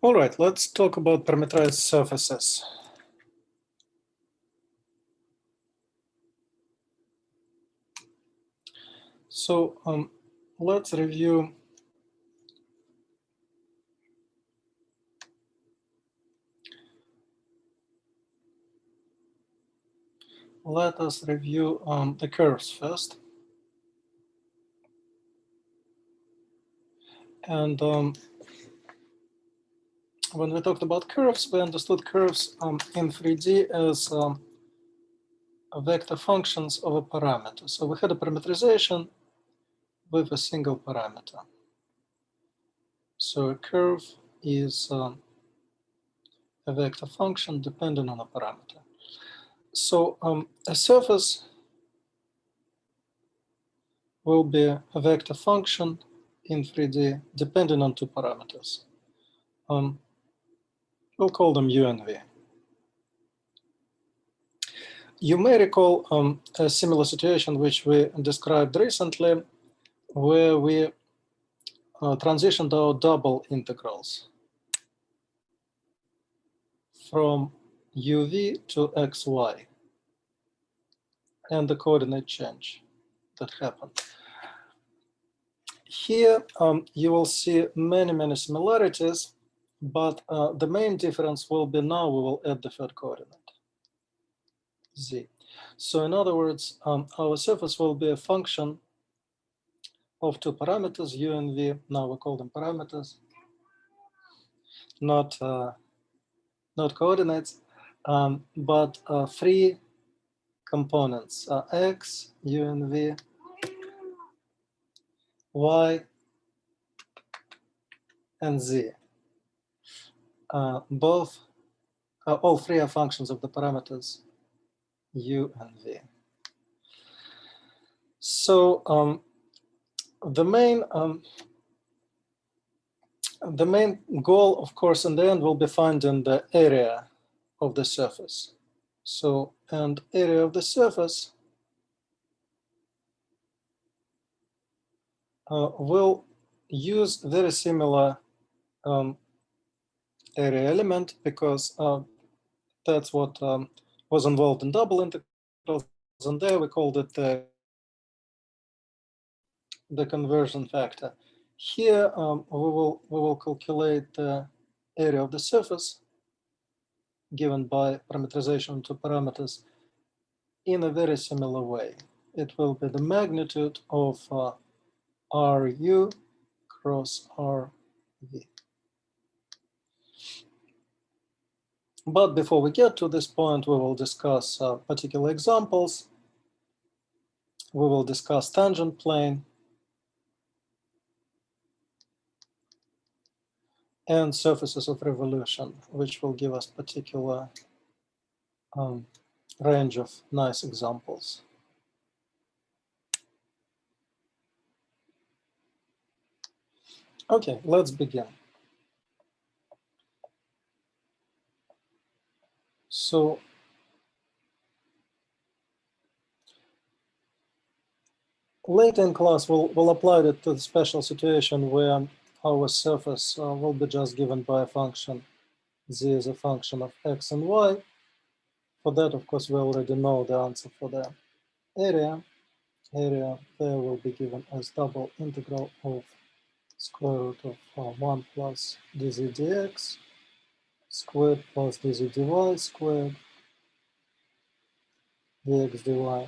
All right, let's talk about parameterized surfaces. So let's review let us review the curves first. And when we talked about curves, we understood curves in 3D as vector functions of a parameter. So we had a parameterization with a single parameter. So a curve is a vector function dependent on a parameter. So a surface will be a vector function in 3D depending on two parameters. We'll call them U and V. You may recall a similar situation which we described recently, where we transitioned our double integrals from UV to XY and the coordinate change that happened. Here you will see many similarities, but the main difference will be now we will add the third coordinate, Z. So in other words, our surface will be a function of two parameters, U and V. Now we call them parameters, not coordinates, but three components, X, U and V, Y, and Z. All three are functions of the parameters U and V. So the main goal, of course, in the end will be finding the area of the surface. So, and area of the surface will use very similar area element, because that's what was involved in double integrals, and there we called it the conversion factor. Here we will calculate the area of the surface given by parameterization to parameters in a very similar way. It will be the magnitude of RU cross RV. But before we get to this point, we will discuss particular examples. We will discuss tangent plane and surfaces of revolution, which will give us particular range of nice examples. Okay, let's begin. So later in class, we'll apply it to the special situation where our surface will be just given by a function. Z is a function of X and Y. For that, of course, we already know the answer for the area. Area there will be given as double integral of square root of 1 plus dz dx squared plus dz dy squared dx dy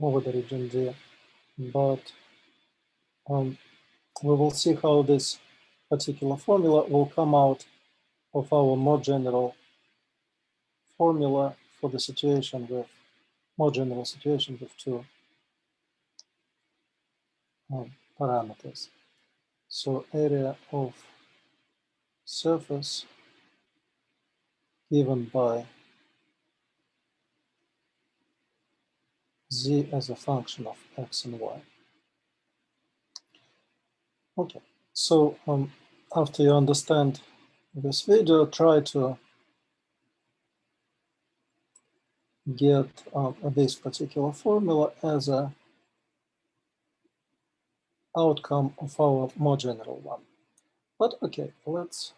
over the region D. But we will see how this particular formula will come out of our more general formula for the situation with more general situation with two parameters. So area of surface given by Z as a function of X and Y. Okay, so after you understand this video, try to get this particular formula as a outcome of our more general one. But okay, let's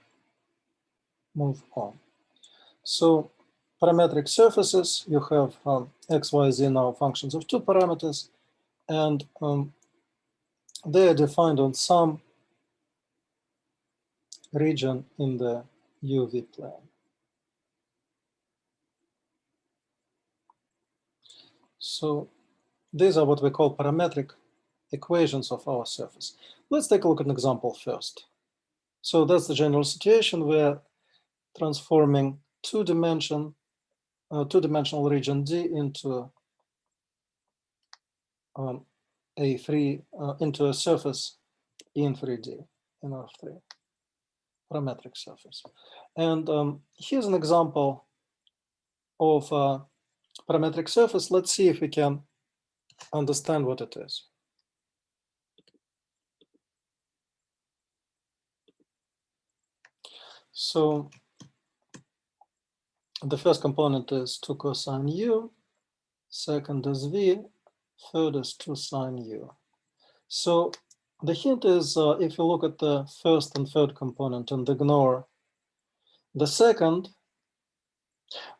move on. So parametric surfaces, you have x, y, z now functions of two parameters, and they are defined on some region in the UV plane. So these are what we call parametric equations of our surface. Let's take a look at an example first. So that's the general situation where transforming two-dimensional region D into into a surface in 3D, in R3, parametric surface. And here's an example of a parametric surface. Let's see if we can understand what it is. So the first component is 2 cosine u, second is v, third is 2 sine u. So the hint is if you look at the first and third component and ignore the second,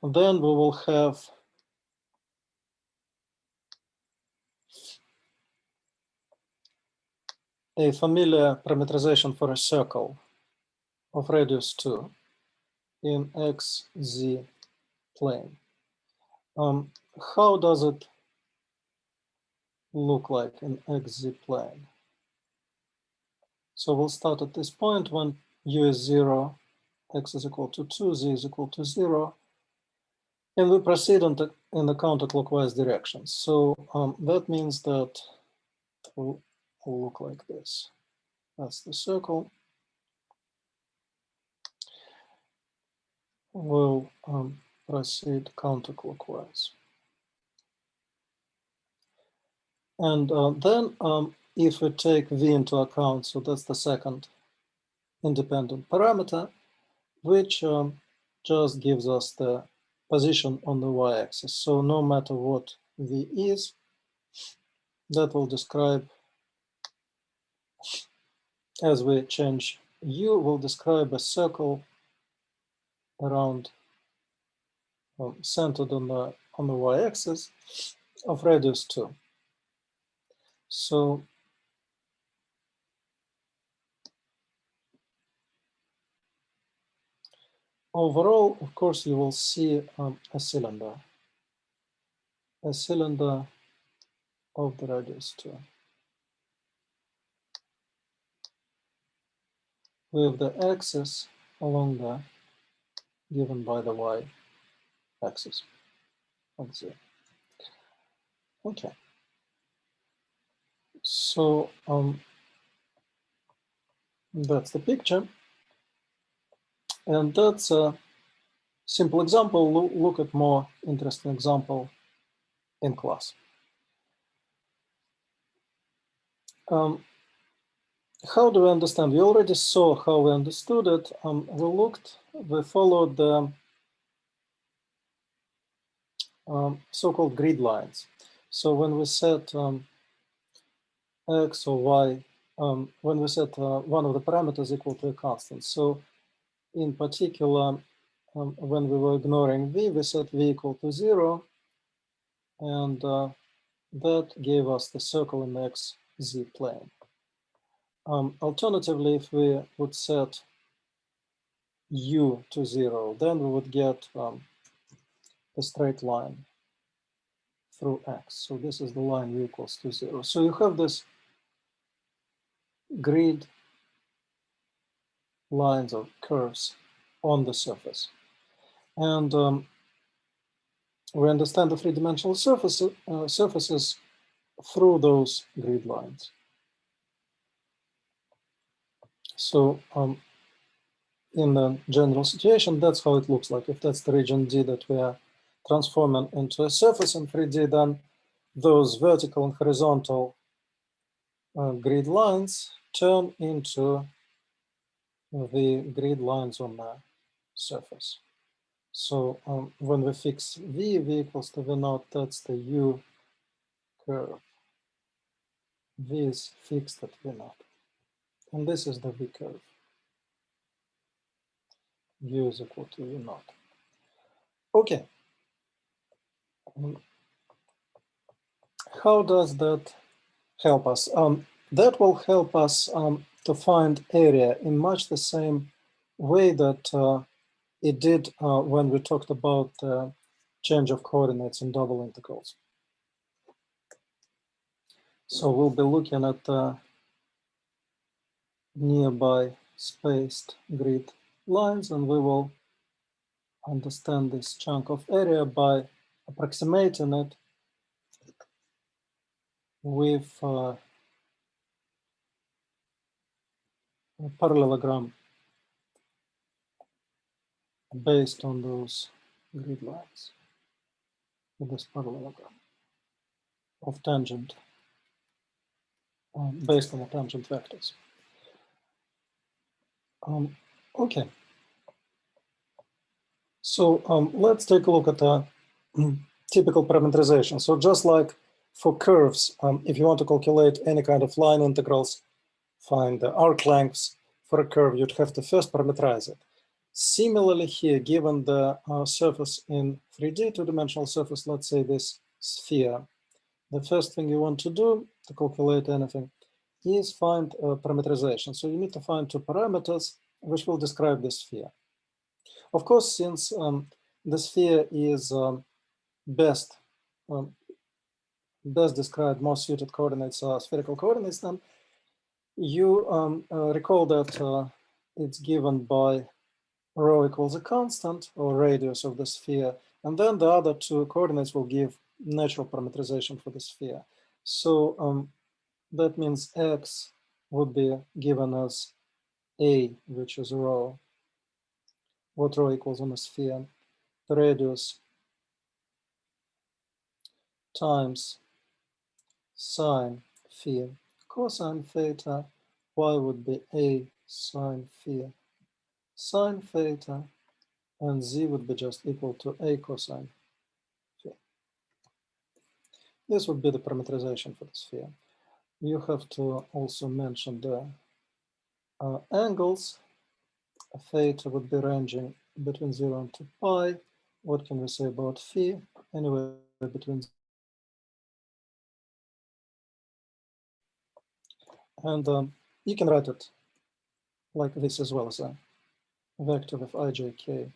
then we will have a familiar parameterization for a circle of radius 2 in xz plane. How does it look like in xz plane? So we'll start at this point when u is 0, x is equal to 2, z is equal to 0, and we proceed in the counterclockwise direction. So that means that it will look like this. That's the circle. We'll proceed counterclockwise. And then if we take v into account, so that's the second independent parameter, which just gives us the position on the y-axis. So no matter what v is, that will describe, as we change u, will describe a circle around, centered on the y-axis of radius 2. So overall, of course, you will see a cylinder of the radius 2 with the axis along the given by the y-axis of z. Okay, so that's the picture, and that's a simple example. Look at more interesting example in class. How do we understand? We already saw how we understood it. We followed the so-called grid lines. So when we set x or y, when we set one of the parameters equal to a constant. So in particular, when we were ignoring v, we set v equal to 0, and that gave us the circle in the xz plane. Alternatively, if we would set u to 0, then we would get a straight line through x. So this is the line u equals to 0. So you have this grid lines or curves on the surface. And we understand the three-dimensional surfaces through those grid lines. So in the general situation, that's how it looks like. If that's the region D that we are transforming into a surface in 3D, then those vertical and horizontal grid lines turn into the grid lines on the surface. So when we fix v equals to v naught, that's the u curve V is fixed at V0. And this is the V curve. U is equal to V0. Okay. How does that help us? That will help us to find area in much the same way that it did when we talked about change of coordinates in double integrals. So we'll be looking at nearby spaced grid lines, and we will understand this chunk of area by approximating it with a parallelogram based on those grid lines, with this parallelogram of tangent, based on the tangent vectors. Okay. So let's take a look at a typical parameterization. So just like for curves, if you want to calculate any kind of line integrals, find the arc lengths for a curve, you'd have to first parameterize it. Similarly here, given the surface in 3D, two-dimensional surface, let's say this sphere, the first thing you want to do to calculate anything is find parameterization. So you need to find two parameters which will describe the sphere. Of course, since the sphere is best described, most suited coordinates are spherical coordinates, then you recall that it's given by rho equals a constant or radius of the sphere, and then the other two coordinates will give natural parameterization for the sphere. So that means x would be given as a, which is rho, what rho equals on a sphere, the radius times sine phi cosine theta, y would be a sine phi sine theta, and z would be just equal to a cosine phi. This would be the parameterization for the sphere. You have to also mention the angles. Theta would be ranging between 0 and 2 pi. What can we say about phi? Anywhere between. And you can write it like this as well as a vector with ijk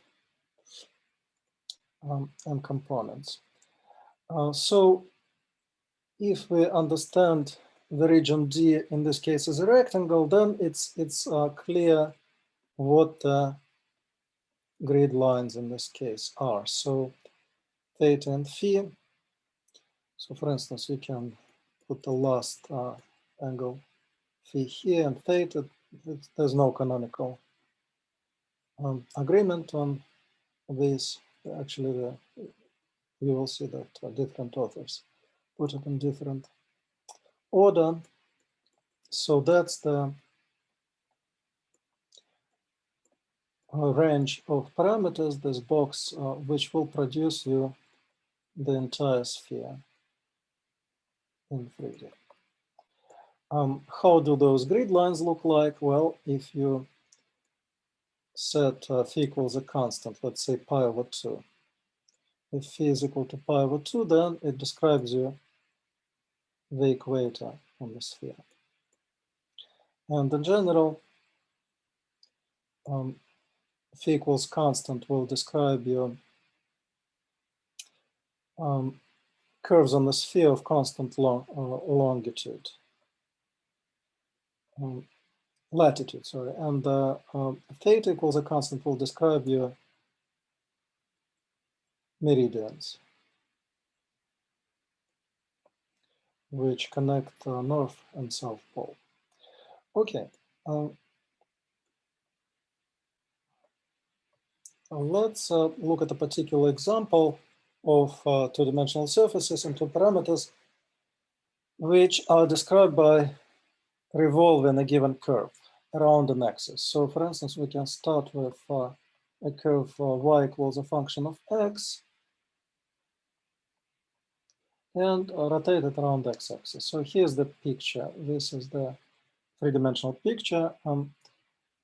and components. So if we understand the region D in this case as a rectangle, then it's clear what the grid lines in this case are. So theta and phi. So for instance, we can put the last angle phi here and theta. There's no canonical agreement on this. Actually, you will see that different authors put it in different order. So that's the range of parameters, this box, which will produce you the entire sphere in 3D. How do those grid lines look like? Well, if you set phi equals a constant, let's say pi over 2. If phi is equal to pi over 2, then it describes you the equator on the sphere. And in general, phi equals constant will describe your curves on the sphere of constant longitude. Latitude, sorry, and theta equals a constant will describe your meridians, which connect North and South Pole. Okay, let's look at a particular example of two-dimensional surfaces and two parameters, which are described by revolving a given curve around an axis. So for instance, we can start with a curve y equals a function of x. and rotate it around x-axis. So here's the picture. This is the three-dimensional picture.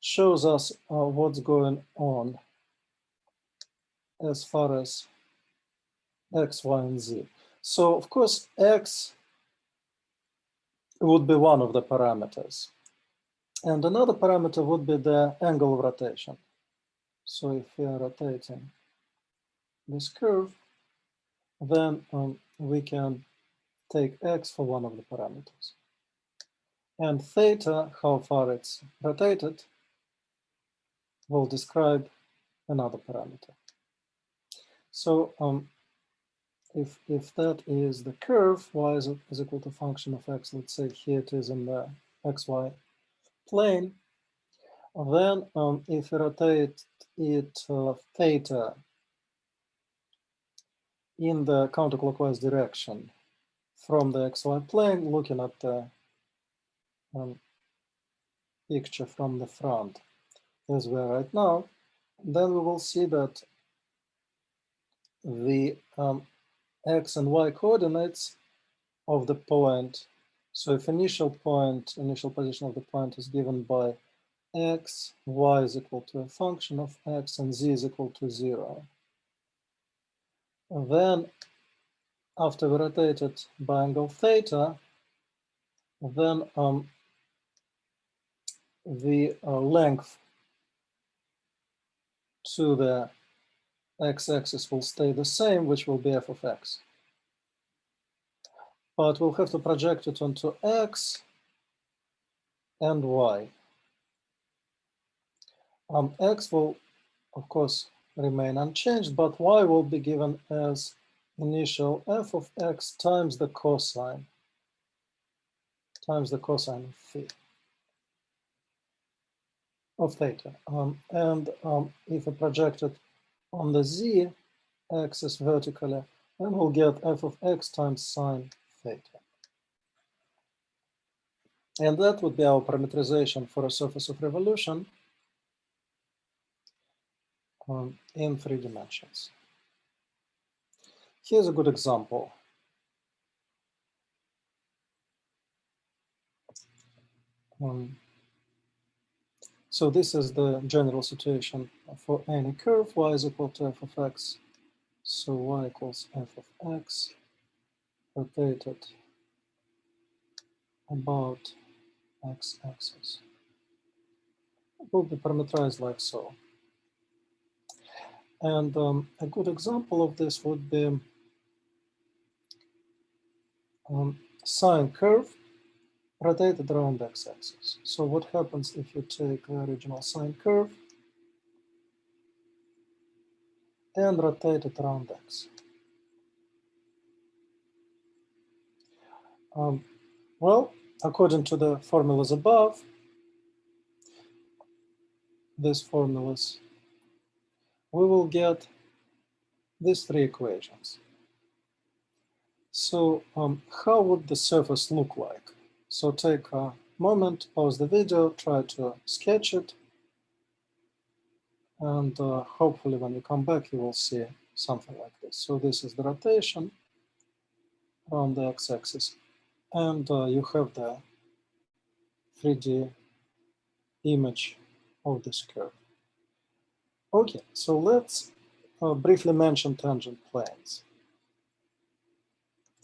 Shows us what's going on as far as x, y, and z. So of course, x would be one of the parameters. And another parameter would be the angle of rotation. So if we are rotating this curve, then we can take x for one of the parameters. And theta, how far it's rotated, will describe another parameter. So if that is the curve, y is equal to function of x, let's say here it is in the xy plane, then if we rotate it theta in the counterclockwise direction from the xy plane, looking at the picture from the front as we are right now, then we will see that the x and y coordinates of the point, so if initial position of the point is given by x, y is equal to a function of x, and z is equal to 0. And then after we rotate it by angle theta, then the length to the x-axis will stay the same, which will be f of x. But we'll have to project it onto x and y. X will, of course, remain unchanged, but y will be given as initial f of x times the cosine of phi, of theta. If we project it on the z-axis vertically, then we'll get f of x times sine theta. And that would be our parameterization for a surface of revolution in 3 dimensions. Here's a good example. So this is the general situation for any curve. Y is equal to f of x. So y equals f of x rotated about x-axis. It will be parameterized like so. And a good example of this would be sine curve rotated around x-axis. So what happens if you take the original sine curve and rotate it around x? Well, according to the formulas above, these formulas, we will get these 3 equations. So how would the surface look like? So take a moment, pause the video, try to sketch it, and hopefully when you come back, you will see something like this. So this is the rotation around the x-axis, and you have the 3D image of this curve. Okay, so let's briefly mention tangent planes.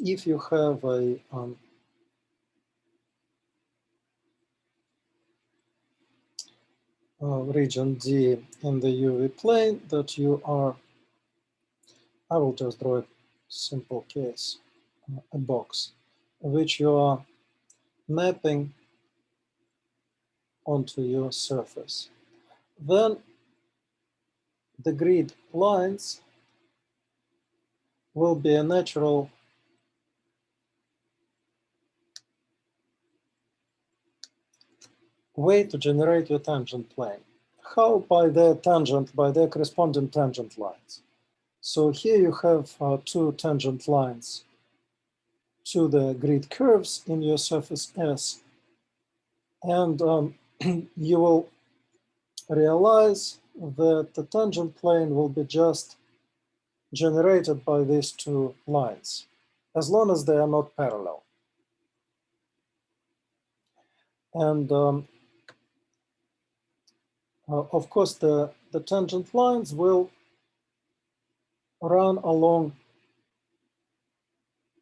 If you have a region D in the UV plane that you are, I will just draw a simple case, a box, which you are mapping onto your surface. Then the grid lines will be a natural way to generate your tangent plane. How? By their corresponding tangent lines. So here you have 2 tangent lines to the grid curves in your surface S, and you will realize that the tangent plane will be just generated by these 2 lines. as long as they are not parallel. And of course, the tangent lines will run along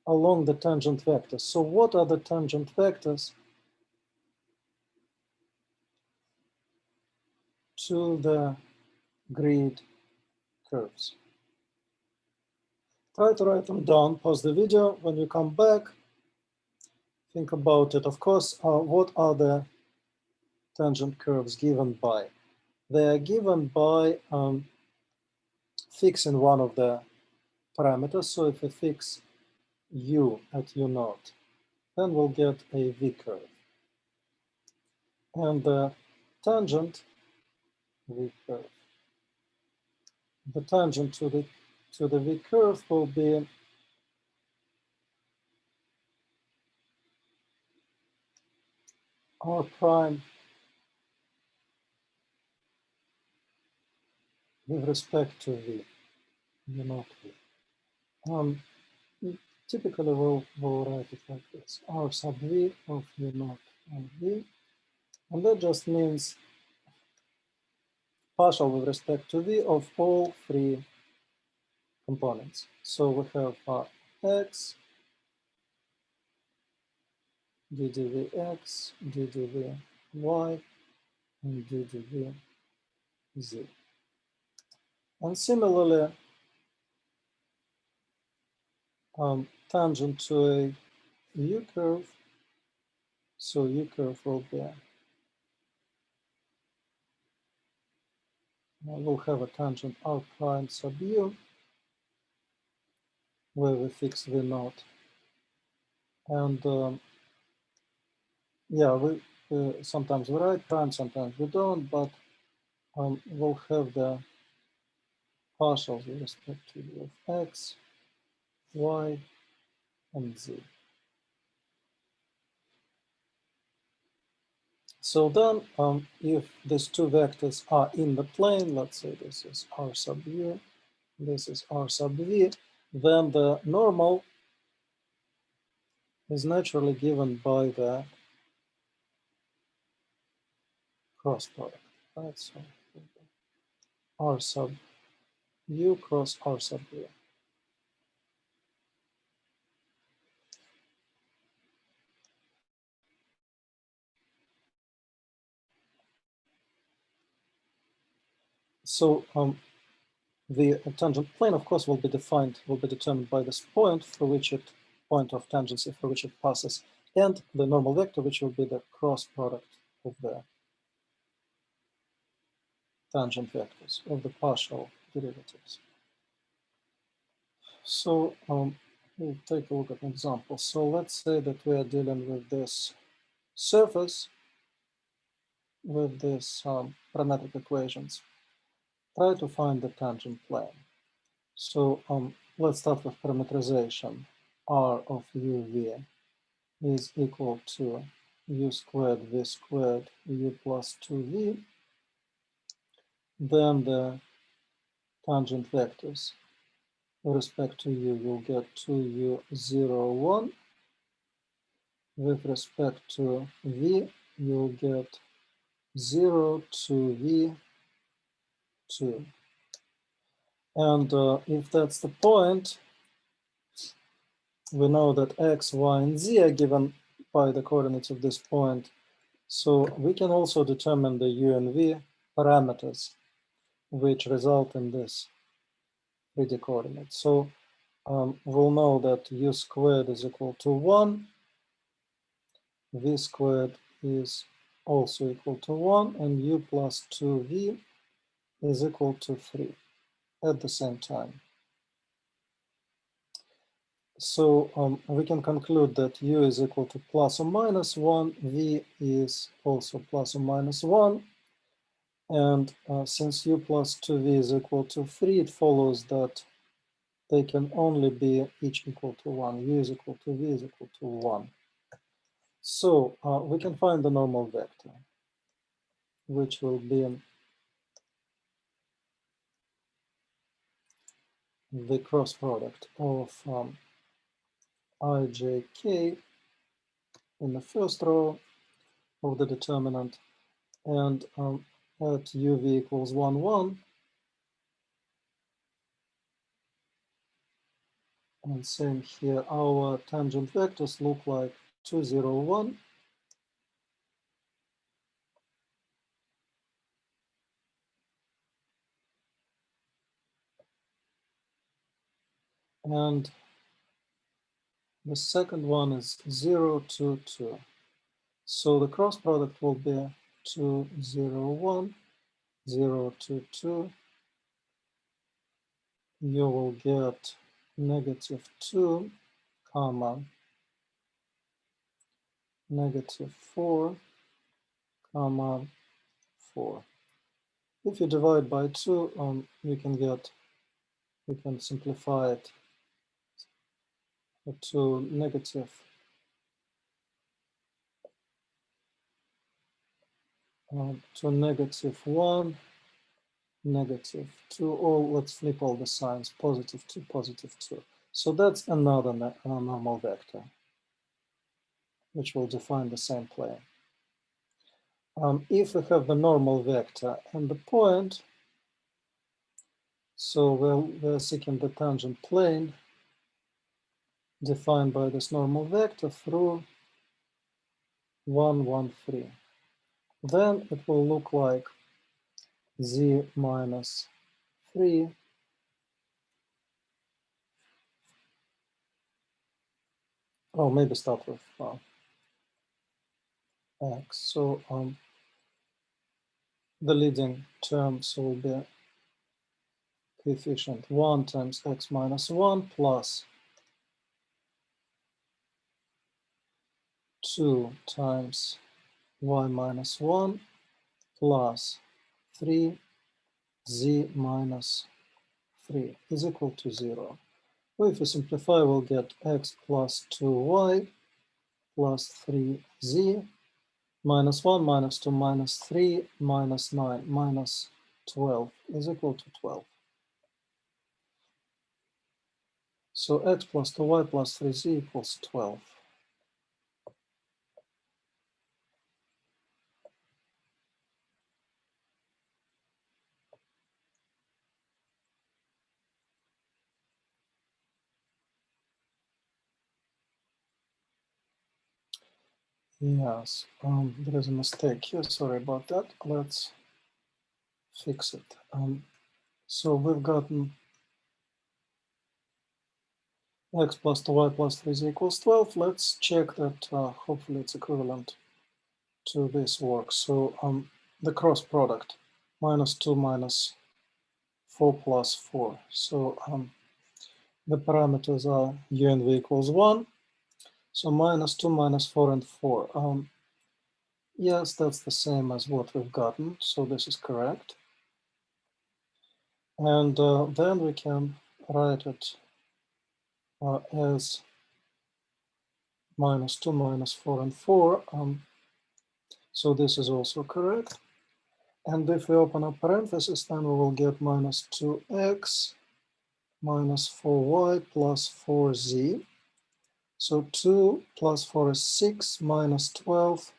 the tangent vectors. So what are the tangent vectors to the grid curves? Try to write them down, pause the video. When you come back, think about it. Of course, what are the tangent curves given by? They are given by fixing one of the parameters. So if we fix u at u naught, then we'll get a v curve. And the tangent v curve. The tangent to the v curve will be r prime with respect to v, u naught v. Typically, we'll write it like this: r sub v of u naught and v, and that just means partial with respect to v of all three components. So we have x, ddv x, ddv y, and ddv z. And similarly, tangent to a u curve, so u curve will be, we'll have a tangent r prime sub u, where we fix v naught. And yeah, we sometimes we write prime, sometimes we don't, but we'll have the partials with respect to v of x, y, and z. So then, if these two vectors are in the plane, let's say this is r sub u, this is r sub v, then the normal is naturally given by the cross product, right? So r sub u cross r sub v. So the tangent plane, of course, will be determined by this point for which it, point of tangency for which it passes, and the normal vector, which will be the cross product of the tangent vectors, of the partial derivatives. So we'll take a look at an example. So let's say that we are dealing with this surface with these parametric equations. Try to find the tangent plane. So let's start with parameterization. R of uv is equal to u squared v squared u plus 2v. Then the tangent vectors with respect to u, you'll get 2u 0, 1. With respect to v, you'll get 0 to v 2. And if that's the point, we know that x, y, and z are given by the coordinates of this point. So we can also determine the u and v parameters, which result in this 3D coordinate. So we'll know that u squared is equal to 1, v squared is also equal to 1, and u plus 2v is equal to 3 at the same time. So we can conclude that u is equal to plus or minus 1, v is also plus or minus 1, and since u plus 2v is equal to 3, it follows that they can only be each equal to 1. U is equal to v is equal to 1. So we can find the normal vector, which will be the cross product of ijk in the first row of the determinant, and at uv equals 1, 1, and same here, our tangent vectors look like 2, 0, 1, and the second one is 0, 2, 2. So the cross product will be 2, 0, 1, 0, 2, 2. You will get negative 2, comma, negative 4, comma, 4. If you divide by 2, you can simplify it to negative 1, negative 2, or let's flip all the signs, positive 2, positive 2. So that's another normal vector, which will define the same plane. If we have the normal vector and the point, so we're seeking the tangent plane defined by this normal vector through 1, 1, 3. Then it will look like z minus 3 Oh, maybe start with x. So the leading terms will be coefficient 1 times x minus 1 plus 2 times y minus 1 plus 3 z minus 3 is equal to 0. Well, if we simplify, we'll get x plus 2y plus 3z minus 1 minus 2 minus 3 minus 9 minus 12 is equal to 12. So x plus 2y plus 3z equals 12. Yes, there is a mistake here. Sorry about that. Let's fix it. So we've gotten x plus 2y plus 3z equals 12. Let's check that hopefully it's equivalent to this work. So the cross product, minus 2 minus 4 plus 4. So the parameters are u and v equals 1. So minus 2 minus 4 and 4. Yes, that's the same as what we've gotten. So this is correct. And then we can write it as minus 2 minus 4 and 4. So this is also correct. And if we open up parentheses, then we will get minus 2x minus 4y plus 4z. So 2 plus 4 is 6 minus 12.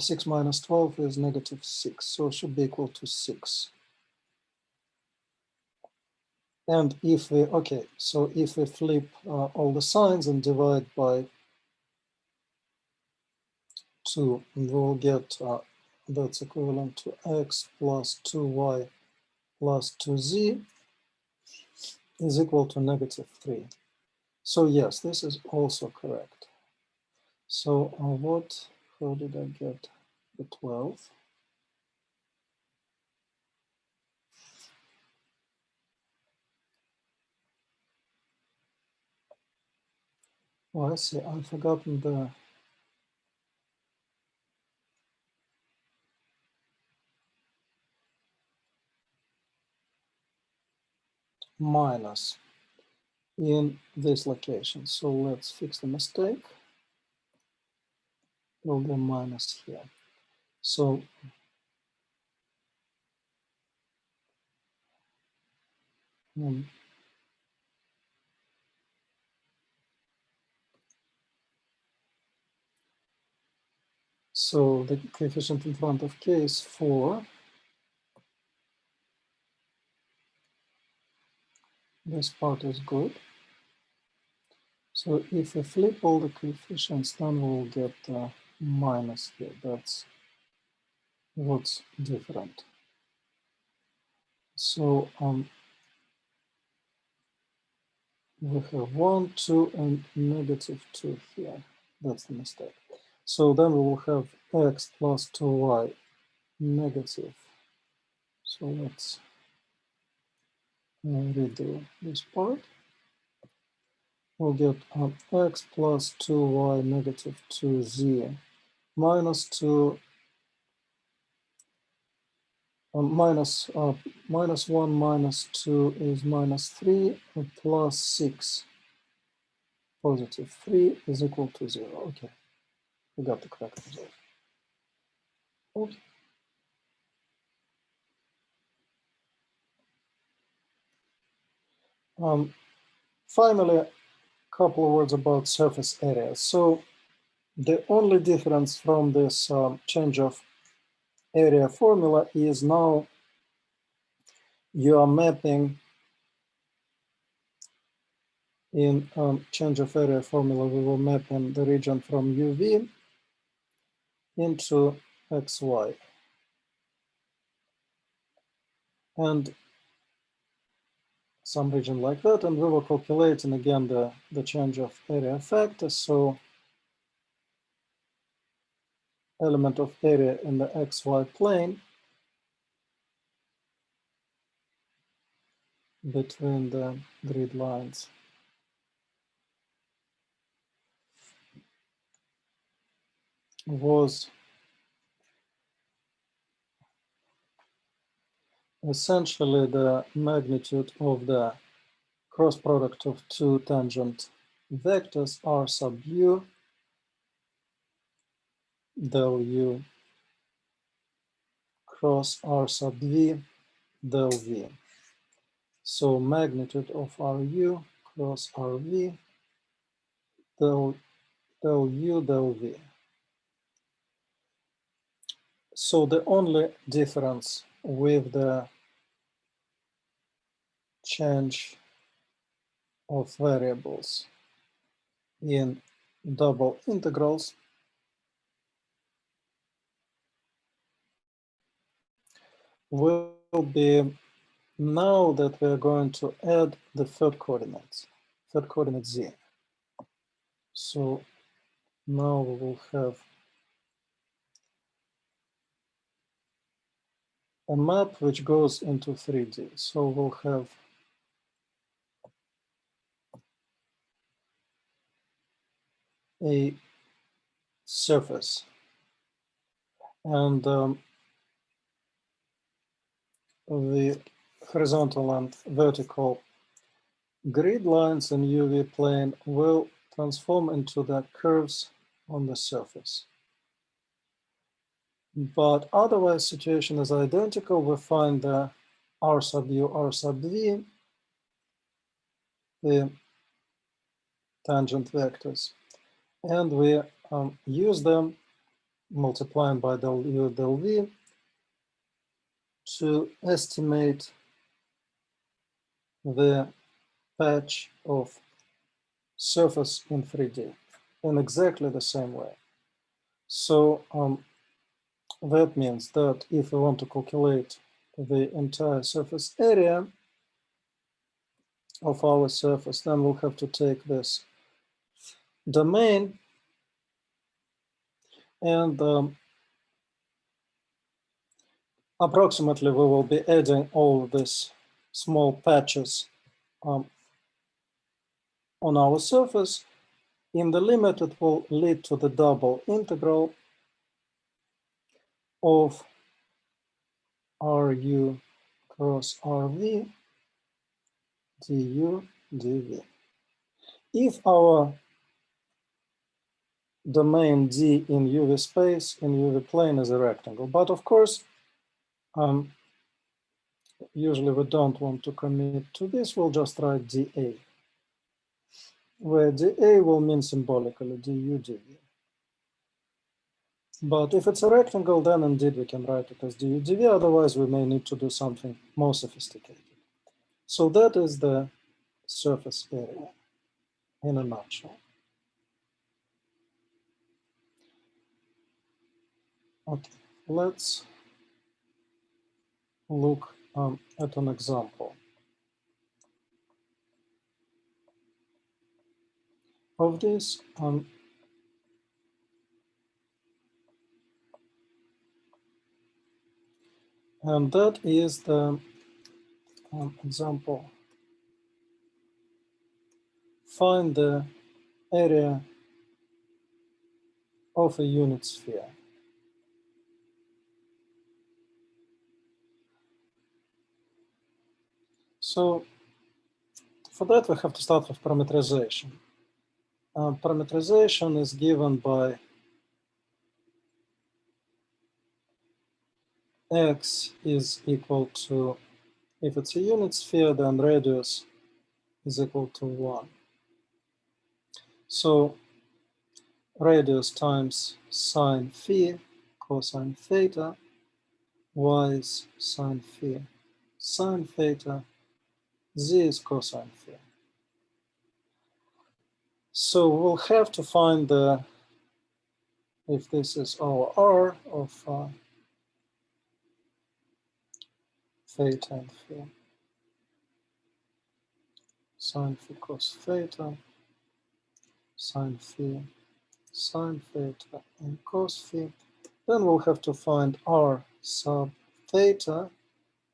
6 minus 12 is negative 6. So it should be equal to 6. And if we, okay, so if we flip all the signs and divide by 2, and we'll get that's equivalent to x plus 2y plus 2z is equal to negative 3. So yes, this is also correct. So how did I get the 12? Oh, I see, I've forgotten the minus in this location. So let's fix the mistake. We'll do minus here. So So the coefficient in front of k is 4. This part is good. So if we flip all the coefficients, then we'll get minus here. That's what's different. So we have 1, 2, and negative 2 here. That's the mistake. So then we will have x plus 2y negative. So let's redo this part. We'll get x plus 2y negative 2z minus 2 minus 1 minus 2 is minus 3 plus 6 positive 3 is equal to 0. Okay, we got the correct result. Oops. Finally, a couple of words about surface area. So the only difference from this change of area formula is now you are mapping in change of area formula, we will map in the region from UV into XY. And some region like that, and we were calculating again the change of area factor. So element of area in the XY plane between the grid lines. Was essentially the magnitude of the cross product of two tangent vectors r sub u del u cross r sub v del v. So magnitude of ru cross rv del u del v. So the only difference with the change of variables in double integrals will be now that we're going to add the third coordinate z. So now we will have a map which goes into 3D. So we'll have a surface, and the horizontal and vertical grid lines in UV plane will transform into the curves on the surface. But otherwise, situation is identical. We find the r sub u, r sub v, the tangent vectors, and we use them multiplying by del u del v to estimate the patch of surface in 3D in exactly the same way. So that means that if we want to calculate the entire surface area of our surface, then we'll have to take this domain and approximately we will be adding all these small patches on our surface. In the limit, it will lead to the double integral of ru cross rv du dv. If our domain D in UV space in UV plane is a rectangle, but of course, usually we don't want to commit to this, we'll just write dA, where dA will mean symbolically du dv. But if it's a rectangle, then indeed we can write it as du dv, otherwise we may need to do something more sophisticated. So that is the surface area in a nutshell. Okay, let's look at an example of this. And that is the example. Find the area of a unit sphere. So for that, we have to start with parameterization. Parameterization is given by x is equal to, if it's a unit sphere, then radius is equal to 1. So radius times sine phi cosine theta, y is sine phi sine theta, z is cosine phi. So we'll have to find the, if this is our r of theta and phi, sine phi cos theta, sine phi sine theta and cos phi. Then we'll have to find r sub theta,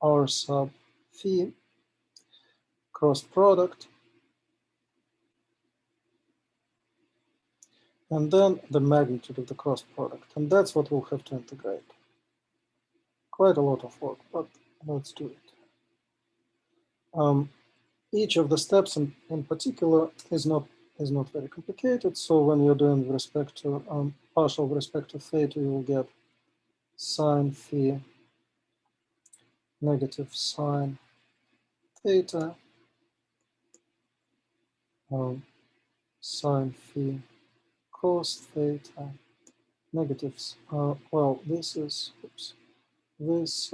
r sub phi, cross product, and then the magnitude of the cross product. And that's what we'll have to integrate. Quite a lot of work, but let's do it. Each of the steps in particular is not very complicated. So when you're doing with respect to partial with respect to theta, you will get sine phi negative sine theta, sine phi cos theta, negatives. Well, this is, oops, this,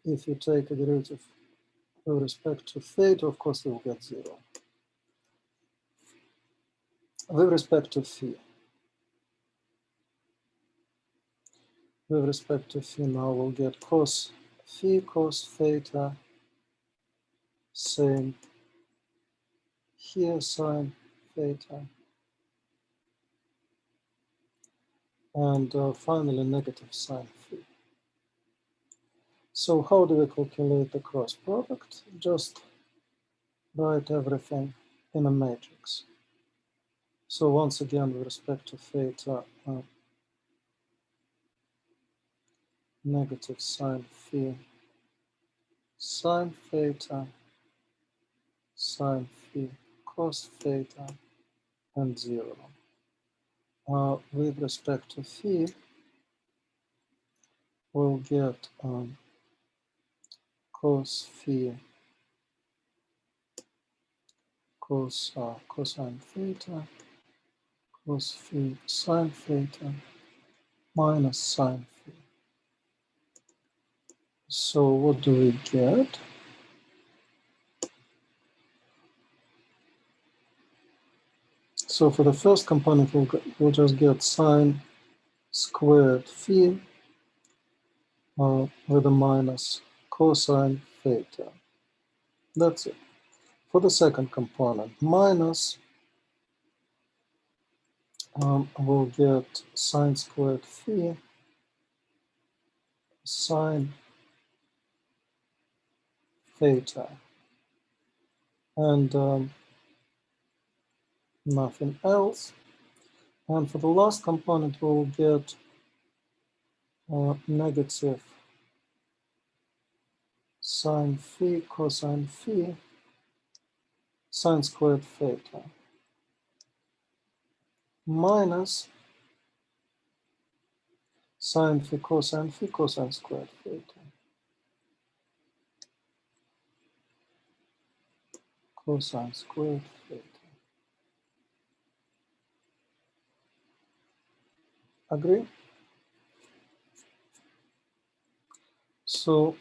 if you take a derivative with respect to theta, of course, you will get 0. With respect to phi, now we'll get cos phi cos theta, same here sine theta, and finally negative sine phi. So how do we calculate the cross product? Just write everything in a matrix. So once again, with respect to theta, negative sine phi sine theta, sine phi cos theta, and 0. With respect to phi, we'll get cos phi cosine theta, cos phi sine theta, minus sine phi. So what do we get? So for the first component, we'll just get sine squared phi with a minus cosine theta. That's it. For the second component, minus, we'll get sine squared phi sine theta, and nothing else. And for the last component, we'll get negative sine phi cosine phi sine squared theta, minus sine phi cosine squared theta, cosine squared theta. Agree? So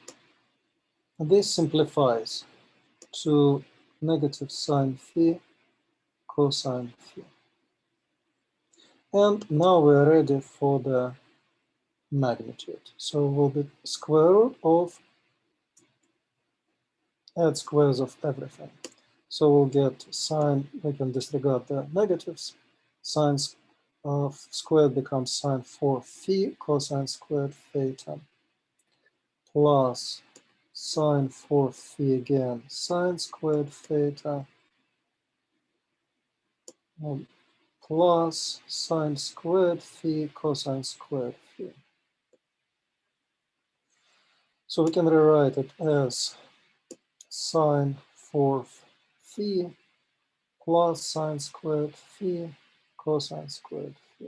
this simplifies to negative sine phi cosine phi. And now we're ready for the magnitude. So it will be square root of, add squares of everything. So we'll get sine, we can disregard the negatives. Sine squared becomes sine 4 phi cosine squared theta plus sine 4 phi again, sine squared theta plus sine squared phi cosine squared phi. So we can rewrite it as sine 4 phi plus sine squared phi cosine squared phi.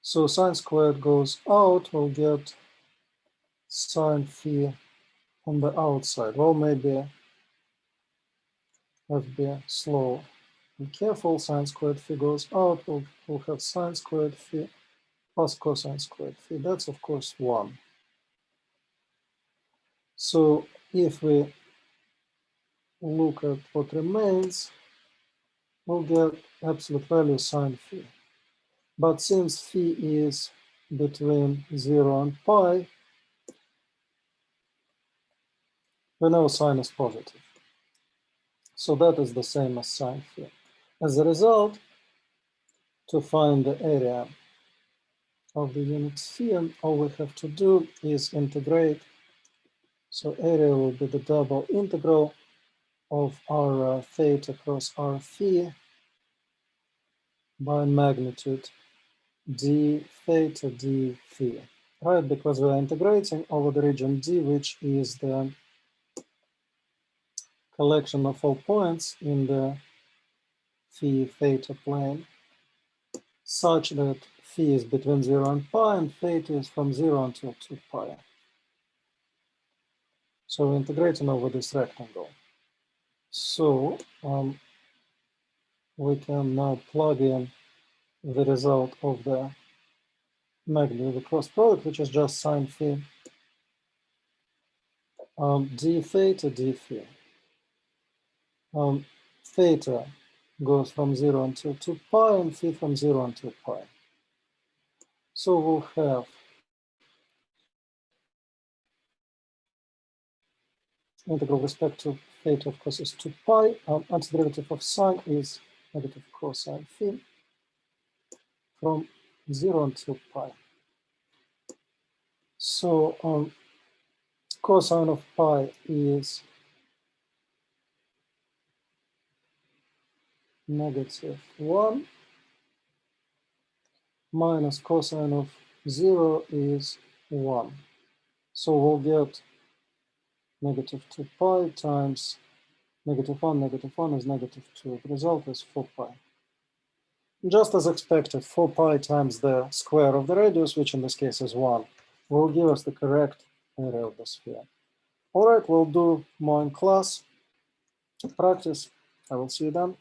So sine squared goes out, we'll get sine phi on the outside. Well, maybe let's be slow and careful. Sine squared phi goes out, we'll have sine squared phi plus cosine squared phi. That's of course 1. So if we look at what remains, we'll get absolute value sine phi. But since phi is between 0 and pi, we know sine is positive. So that is the same as sine phi. As a result, to find the area of the unit sphere, all we have to do is integrate. So area will be the double integral of r theta cross r phi by magnitude d theta d phi, right? Because we're integrating over the region D, which is the collection of all points in the phi theta plane, such that phi is between 0 and pi, and theta is from 0 until 2 pi. So we're integrating over this rectangle. So we can now plug in the result of the magnitude of the cross product, which is just sine phi d theta d phi. Theta goes from 0 until 2 pi and phi from 0 until pi. So we'll have integral with respect to theta, of course, is 2 pi. Antiderivative of sine is negative cosine phi from 0 until pi. So cosine of pi is -1 minus cosine of 0 is 1. So we'll get -2 pi times -1 is -2. The result is 4 pi. Just as expected, 4 pi times the square of the radius, which in this case is 1, will give us the correct area of the sphere. All right, we'll do more in class. Practice. I will see you then.